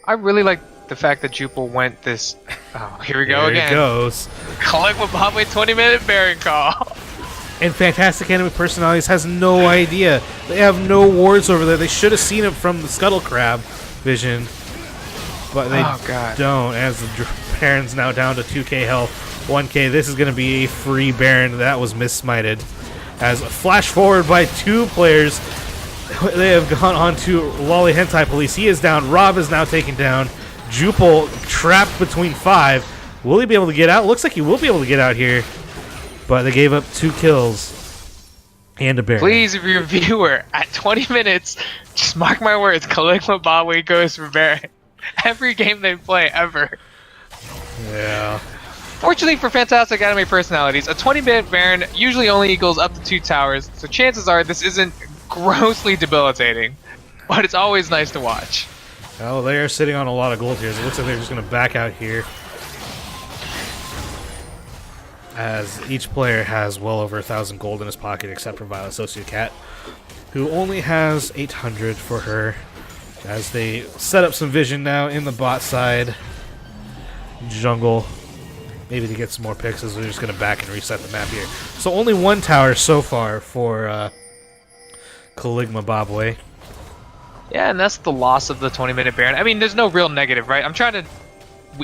I really like the fact that Jupil went this... Oh, here we go again. Here it goes. Caligma Bobway 20-minute Baron call. And Fantastic Anime Personalities has no idea. They have no wards over there. They should have seen it from the Scuttle Crab vision. But they don't, as the Baron's now down to 2k health, 1k. This is going to be a free Baron. That was missmited. As a flash forward by 2 players, they have gone on to Lolly Hentai Police. He is down. Rob is now taken down. Jupil trapped between 5. Will he be able to get out? Looks like he will be able to get out here. But they gave up 2 kills and a Baron. Please, if you're a viewer, at 20 minutes, just mark my words, Caligma Bobway goes for Baron. Every game they play, ever. Yeah. Fortunately for Fantastic Anime Personalities, a 20-minute Baron usually only equals up to 2 towers, so chances are this isn't grossly debilitating, but it's always nice to watch. Well, they're sitting on a lot of gold here, so it looks like they're just going to back out here. As each player has well over 1,000 gold in his pocket, except for Violet Sociocat, who only has 800 for her. As they set up some vision now in the bot side jungle, maybe to get some more picks, as we're just going to back and reset the map here. So only 1 tower so far for Caligma Bobway. Yeah, and that's the loss of the 20-minute Baron. I mean, there's no real negative, right? I'm trying to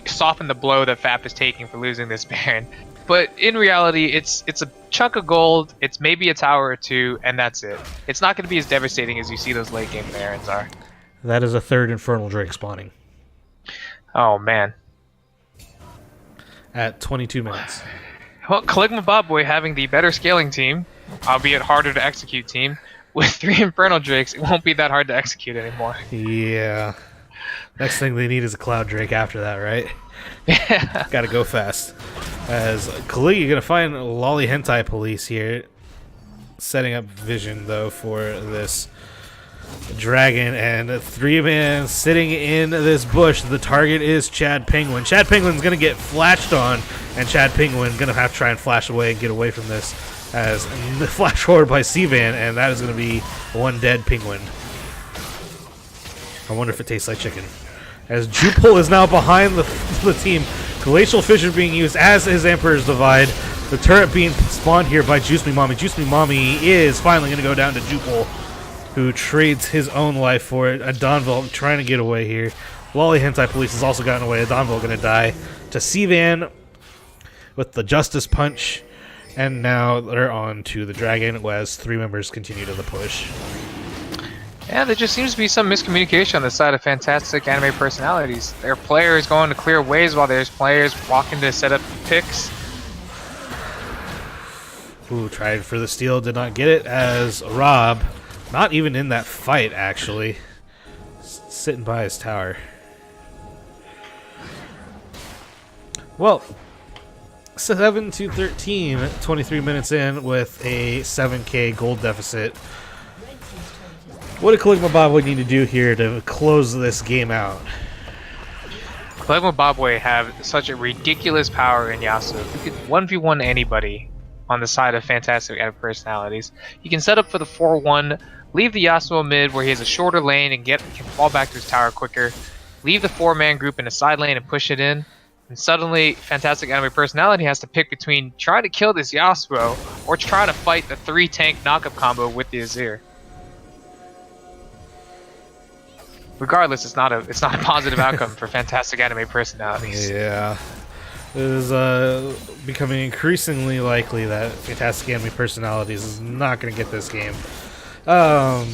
soften the blow that FAP is taking for losing this Baron. But in reality, it's a chunk of gold, it's maybe a tower or 2, and that's it. It's not going to be as devastating as you see those late game Barons are. That is a 3rd Infernal Drake spawning. Oh, man. At 22 minutes. Well, Caligma Bobway having the better scaling team, albeit harder to execute team, with 3 Infernal Drakes, it won't be that hard to execute anymore. Yeah. Next thing they need is a Cloud Drake after that, right? Yeah. Gotta go fast. As Kaligi gonna find Lolly Hentai Police here. Setting up vision, though, for this dragon, and 3-man sitting in this bush. The target is Chad Penguin. Chad Penguin's gonna get flashed on, and Chad Penguin gonna have to try and flash away and get away from this, as the flash forward by Sivan, and that is gonna be 1 dead Penguin. I wonder if it tastes like chicken. As Jupil is now behind the team. Glacial Fissure being used, as is Emperor's Divide. The turret being spawned here by Juice Me Mommy. Juice Me Mommy is finally going to go down to Jupil, who trades his own life for it. Adonville trying to get away here. Lolly Hentai Police has also gotten away. Adonville going to die to Sivan with the Justice Punch. And now they're on to the Dragon, as 3 members continue to the push. Yeah, there just seems to be some miscommunication on the side of Fantastic Anime Personalities. Their players going to clear waves while there's players walking to set up picks. Ooh, tried for the steal, did not get it, as Rob, not even in that fight, actually, sitting by his tower. Well, 7-13, 23 minutes in with a 7k gold deficit. What did Caligma Bobway need to do here to close this game out? Caligma Bobway have such a ridiculous power in Yasuo. You could 1v1 anybody on the side of Fantastic Anime Personalities. You can set up for the 4-1, leave the Yasuo mid where he has a shorter lane and can fall back to his tower quicker, leave the 4-man group in a side lane and push it in, and suddenly Fantastic Anime Personality has to pick between trying to kill this Yasuo or trying to fight the 3-tank knockup combo with the Azir. Regardless, it's not a positive outcome for Fantastic Anime Personalities. Yeah. It is becoming increasingly likely that Fantastic Anime Personalities is not going to get this game. But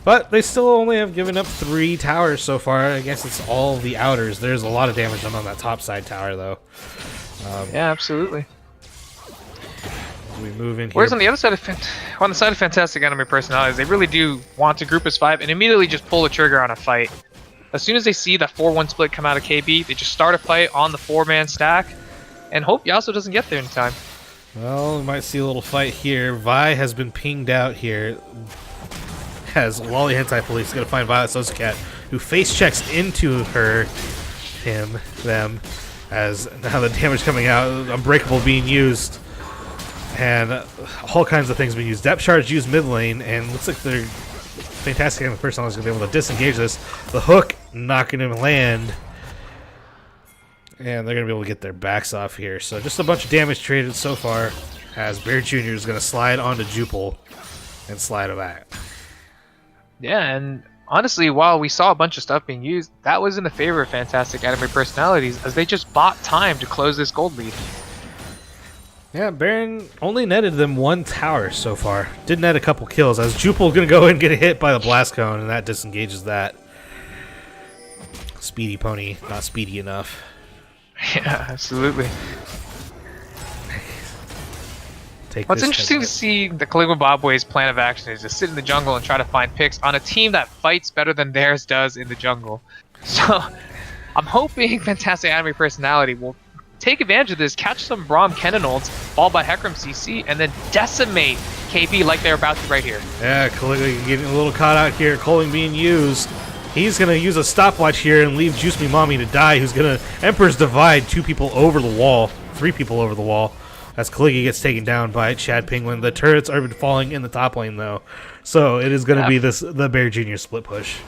But they still only have given up 3 towers so far. I guess it's all the outers. There's a lot of damage done on that top side tower, though. Yeah, absolutely. We move in here. Whereas on the other side of Fantastic Anime Personalities, they really do want to group as 5 and immediately just pull the trigger on a fight. As soon as they see that 4-1 split come out of KB, they just start a fight on the 4-man stack and hope Yasuo doesn't get there in time. Well, we might see a little fight here. Vi has been pinged out here. As Lolly Hentai Police is going to find Violet Sosacat, who face checks into them, as now the damage coming out, Unbreakable being used, and all kinds of things being used. Depth Charge used mid lane, and looks like they're Fantastic Anime Personalities going to be able to disengage this. The hook not going to land, and they're going to be able to get their backs off here. So just a bunch of damage traded so far, as Bear Jr. is going to slide onto Jupil and slide it back. Yeah, and honestly, while we saw a bunch of stuff being used, that was in the favor of Fantastic Anime Personalities, as they just bought time to close this gold lead. Yeah, Baron only netted them 1 tower so far. Did net a couple kills, as Jupil going to go and get hit by the Blast Cone, and that disengages that. Speedy Pony, not speedy enough. Yeah, absolutely. What's interesting to see the Caligula Bobway's plan of action is to sit in the jungle and try to find picks on a team that fights better than theirs does in the jungle. So I'm hoping Fantastic Anime Personality will take advantage of this, catch some Braum Cannon ults, followed by Hecarim CC, and then decimate KB like they're about to right here. Yeah, Caligula getting a little caught out here. Coling being used. He's going to use a stopwatch here and leave Juice Me Mommy to die, who's going to Emperor's Divide 2 people over the wall, 3 people over the wall. As Caligula gets taken down by Chad Penguin. The turrets are falling in the top lane, though. So it is going to be the Bear Jr. split push.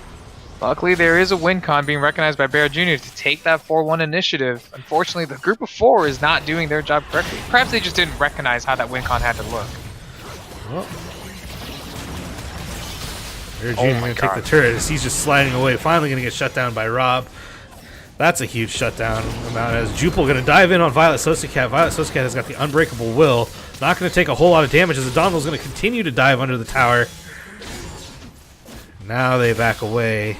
Luckily, there is a win con being recognized by Bear Jr. to take that 4-1 initiative. Unfortunately, the group of 4 is not doing their job correctly. Perhaps they just didn't recognize how that win con had to look. Well, Bear Jr. going to take the turret as he's just sliding away. Finally going to get shut down by Rob. That's a huge shutdown amount, as Jupil going to dive in on Violet Sosacat. Violet Sosacat has got the Unbreakable Will. Not going to take a whole lot of damage, as the Donald's going to continue to dive under the tower. Now they back away.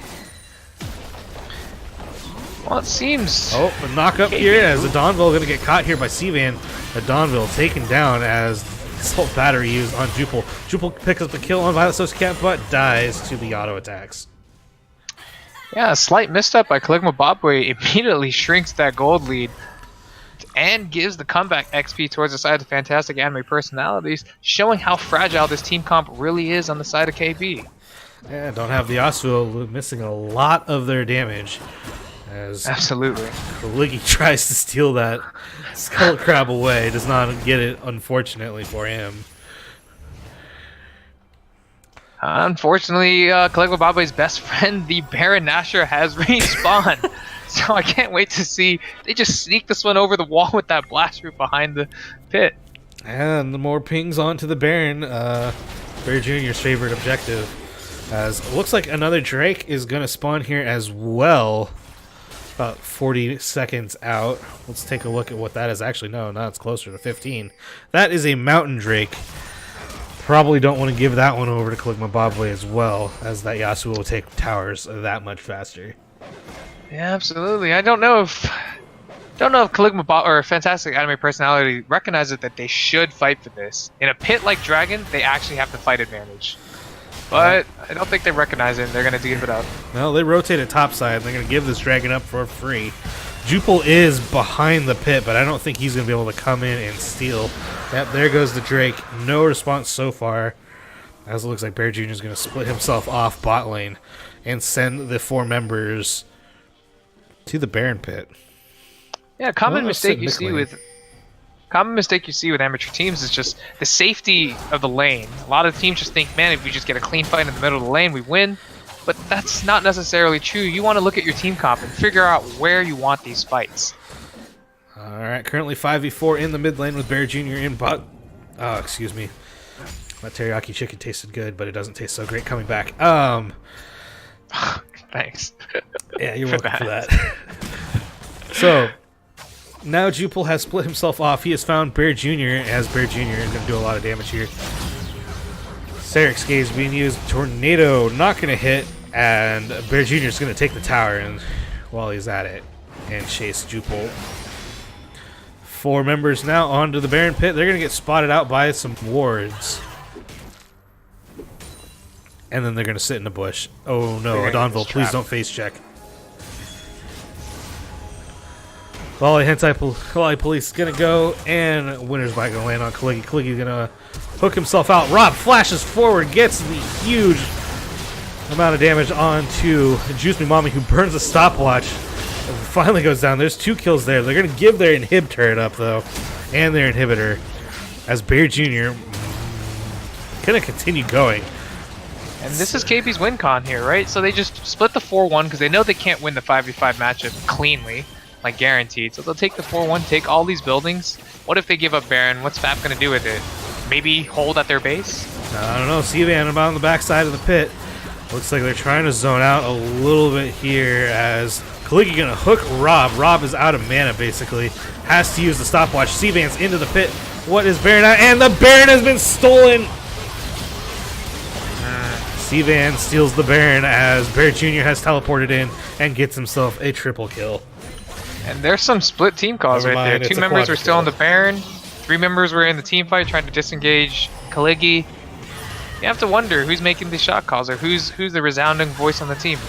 Well, it seems... Oh, a knock up here, as the Donville going to get caught here by Sivan. The Donville taken down as Assault Battery used on Jupil. Jupil picks up the kill on Violet Sosacat, but dies to the auto attacks. Yeah, a slight misstep by Caligula Bobway immediately shrinks that gold lead and gives the comeback XP towards the side of the Fantastic Anime Personalities, showing how fragile this team comp really is on the side of KB. Yeah, don't have the Yasuo missing a lot of their damage. As absolutely. Kaligi tries to steal that Skull Crab away, does not get it, unfortunately for him. Unfortunately, Caligula Bobway's best friend, the Baron Nashor, has respawned. So I can't wait to see. They just sneak this one over the wall with that blast root behind the pit. And the more pings onto the Baron, Bear Jr.'s favorite objective. As it looks like another Drake is going to spawn here as well. About 40 seconds out. Let's take a look at what that is. Actually, no, it's closer to 15. That is a Mountain Drake. Probably don't want to give that one over to Caligula Bobway as well, as that Yasuo will take towers that much faster. Yeah, absolutely. I don't know if Caligula or Fantastic Anime Personality recognizes that they should fight for this. In a pit like Dragon, they actually have the fight advantage. But I don't think they recognize it, and they're going to give it up. Well, they rotate it topside, and they're going to give this Dragon up for free. Jupil is behind the pit, but I don't think he's going to be able to come in and steal. Yep, there goes the Drake. No response so far, as it looks like Bear Jr. is going to split himself off bot lane and send the 4 members to the Baron pit. Yeah, common mistake you see with amateur teams is just the safety of the lane. A lot of teams just think, man, if we just get a clean fight in the middle of the lane, we win. But that's not necessarily true. You want to look at your team comp and figure out where you want these fights. Alright, currently 5v4 in the mid lane with Bear Jr. in bot. Oh, excuse me. That teriyaki chicken tasted good, but it doesn't taste so great coming back. Thanks. Yeah, you're welcome for that. So, now Jupil has split himself off. He has found Bear Jr. as Bear Jr. is going to do a lot of damage here. Saric's Gaze being used. Tornado not going to hit, and Bear Jr. is going to take the tower and while he's at it and chase Jupol. 4 members now onto the Baron Pit. They're going to get spotted out by some wards. And then they're going to sit in the bush. Oh no, Adonville, please don't face check. Volley Police is going to go, and Winner's Bite going to land on Kaligi. Kaligi's going to hook himself out. Rob flashes forward, gets the huge amount of damage onto Juice Me Mommy, who burns a stopwatch. And finally goes down. There's 2 kills there. They're going to give their inhib turret up, though, and their inhibitor, as Bear Jr. going to continue going. And this is KB's win con here, right? So they just split the 4-1 because they know they can't win the 5v5 matchup cleanly, like guaranteed. So they'll take the 4-1, take all these buildings. What if they give up Baron? What's FAP going to do with it? Maybe hold at their base? I don't know. Seavan about on the backside of the pit. Looks like they're trying to zone out a little bit here as Kaligi going to hook Rob. Rob is out of mana, basically. Has to use the stopwatch. Seavan's into the pit. What is Baron at? And the Baron has been stolen! Seavan steals the Baron as Bear Jr. has teleported in and gets himself a triple kill. And there's some split team calls right there. 2 members were still on the Baron. 3 members were in the team fight trying to disengage Kaligi. You have to wonder who's making the shot calls or who's the resounding voice on the team.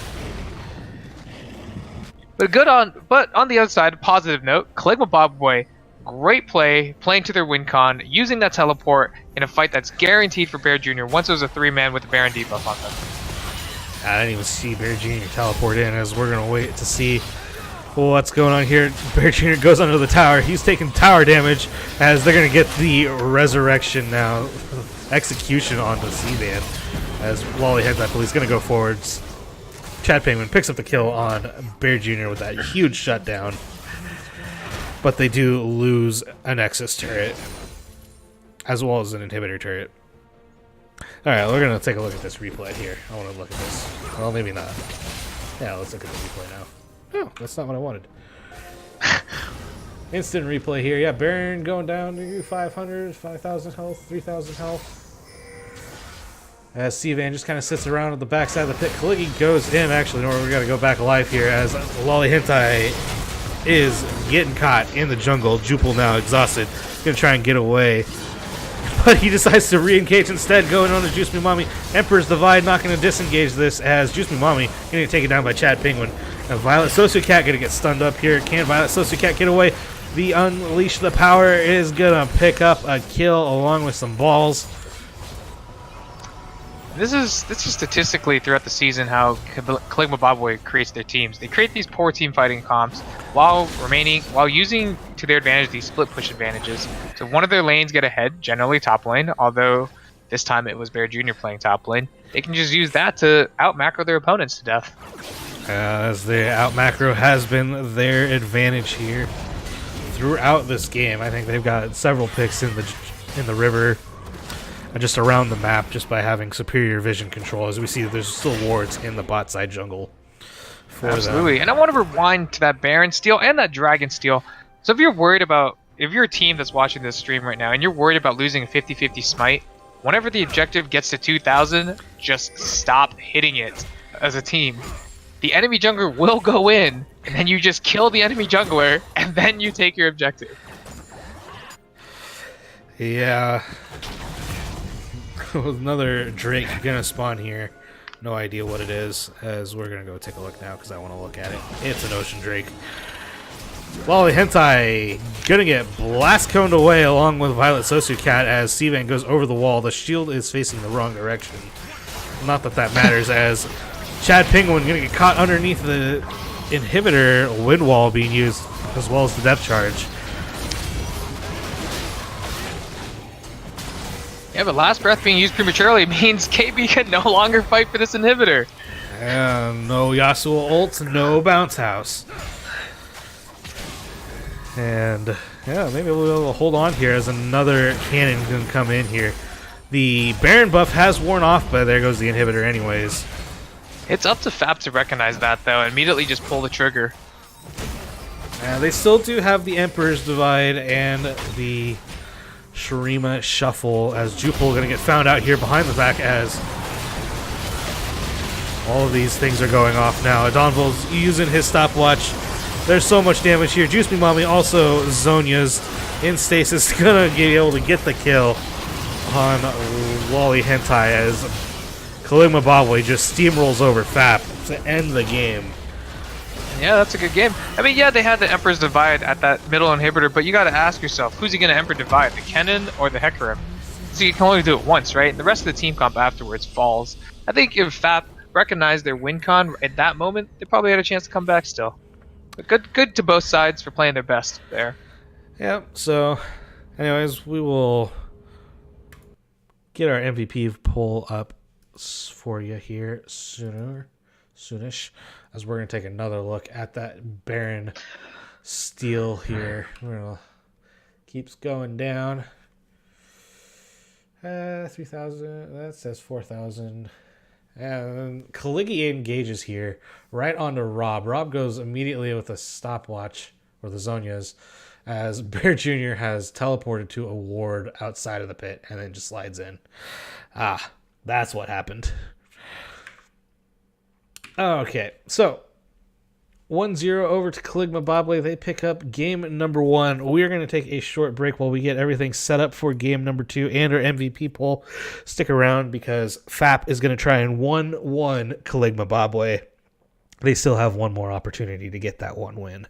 But on the other side, positive note, Caligma Bobboy, great play, playing to their win con, using that teleport in a fight that's guaranteed for Bear Jr. once it was a 3-man with the Baron debuff on them. I didn't even see Bear Jr. teleport in, as we're going to wait to see what's going on here. Bear Jr. goes under the tower. He's taking tower damage as they're going to get the resurrection now. Execution onto Seavan as Wally heads up. He's going to go forwards. Chad Penguin picks up the kill on Bear Jr. with that huge shutdown. But they do lose a Nexus turret as well as an inhibitor turret. Alright, we're going to take a look at this replay here. I want to look at this. Well, maybe not. Yeah, let's look at the replay now. Oh, that's not what I wanted. Instant replay here. Yeah, Baron going down to 500, 5,000 health, 3,000 health. As Seavan just kind of sits around at the backside of the pit. Kaligi goes in. Actually, no, we got to go back alive here as Lolly Hentai is getting caught in the jungle. Jupol now exhausted. Going to try and get away. But he decides to re-engage instead, going on to Juice Me Mommy. Emperor's Divide not going to disengage this as Juice Me Mommy going to take it down by Chad Penguin. And Violet Sociocat going to get stunned up here. Can Violet Sociocat get away? The Unleash the Power is going to pick up a kill along with some balls. This is statistically throughout the season how Caligma Bobboy creates their teams. They create these poor team fighting comps while using to their advantage these split push advantages. So one of their lanes get ahead, generally top lane, although this time it was Bear Jr. playing top lane. They can just use that to out macro their opponents to death. As the out macro has been their advantage here throughout this game. I think they've got several picks in the river. Just around the map, just by having superior vision control. As we see, there's still wards in the bot side jungle for Absolutely. them. And I want to rewind to that Baron steal and that Dragon steal. So if you're a team that's watching this stream right now and you're worried about losing a 50-50 smite, whenever the objective gets to 2,000, just stop hitting it as a team. The enemy jungler will go in, and then you just kill the enemy jungler, and then you take your objective. Yeah. Another Drake gonna spawn here. No idea what it is, as we're gonna go take a look now because I want to look at it. It's an Ocean Drake. Wally Hentai gonna get blast coned away along with Violet Sociocat as Seavan goes over the wall. The shield is facing the wrong direction. Not that that matters, as Chad Penguin gonna get caught underneath the inhibitor wind wall being used as well as the depth charge. Yeah, but last breath being used prematurely means KB can no longer fight for this inhibitor. No Yasuo ult, no bounce house. And yeah, maybe we'll hold on here as another cannon can come in here. The Baron buff has worn off, but there goes the inhibitor anyways. It's up to FAP to recognize that though, and immediately just pull the trigger. They still do have the Emperor's Divide and the Shurima shuffle as Jupil going to get found out here behind the back as all of these things are going off now. Adonville's using his stopwatch. There's so much damage here. Juice Me Mommy also Zonya's in stasis, going to be able to get the kill on Wally Hentai as Caligma Bobway just steamrolls over FAP to end the game. Yeah, that's a good game. I mean, yeah, they had the Emperor's Divide at that middle inhibitor, but you got to ask yourself, who's he going to Emperor Divide, the Kennen or the Hecarim? So you can only do it once, right? And the rest of the team comp afterwards falls. I think if FAP recognized their win con at that moment, they probably had a chance to come back still. But good to both sides for playing their best there. Yep, so anyways, we will get our MVP poll up for you here soonish, as we're going to take another look at that Baron Steel here. We're gonna keeps going down. 3,000. That says 4,000. And Caligula engages here right onto Rob. Rob goes immediately with a stopwatch, or the Zonias, as Bear Jr. has teleported to a ward outside of the pit and then just slides in. That's what happened. Okay, so 1-0 over to Caligma Bobway. They pick up game number 1. We are going to take a short break while we get everything set up for game number 2 and our MVP poll. Stick around because FAP is going to try and 1-1 Caligma Bobway. They still have one more opportunity to get that one win.